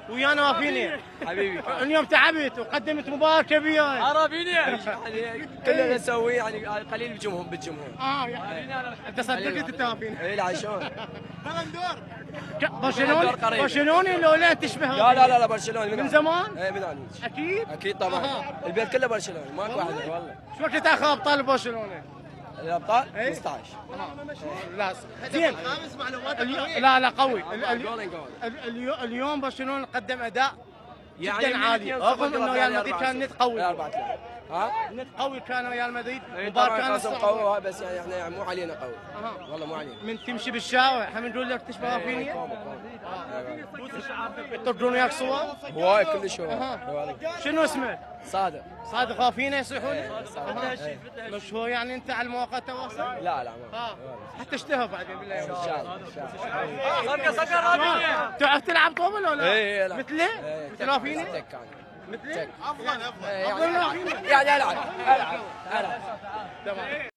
ويانا وافيني حبيبي اليوم تعبت وقدمت مباراة كبيرة. عرفيني يعني كلنا نسوي يعني قليل بالجمهور. يعني انت صدقت انت وافيني؟ اي لا شلون؟ برشلوني لو لا تشبه؟ لا برشلوني من زمان؟ اي من زمان اكيد طبعا. البيت كله برشلوني ماكو واحد والله. شو وقت تاخذ ابطال برشلونة؟ الابطال 15. لا زين. لا قوي. اليوم برشلونة قدم اداء جدا عالي رغم انه ريال مدريد كان نت قوي. 4-3 نت قوي كان ريال مدريد. مباراة كانت قوي بس يعني احنا مو علينا قوي. والله مو علينا. من تمشي بالشارع هم نقول لك تشبه رافينيا. يطردون وياك صور؟ هواي كلش هواي. شنو اسمه؟ صادق رافينيا يصيحون؟ مشهور يعني انت على مواقع التواصل؟ لا حتى اشتهر بعدين بالله. ان شاء الله. صقر رافينيا. تعرف تلعب طوبل ولا؟ اي مثله؟ مثل رافينيا؟ مثله؟ افضل. يعني العب تمام.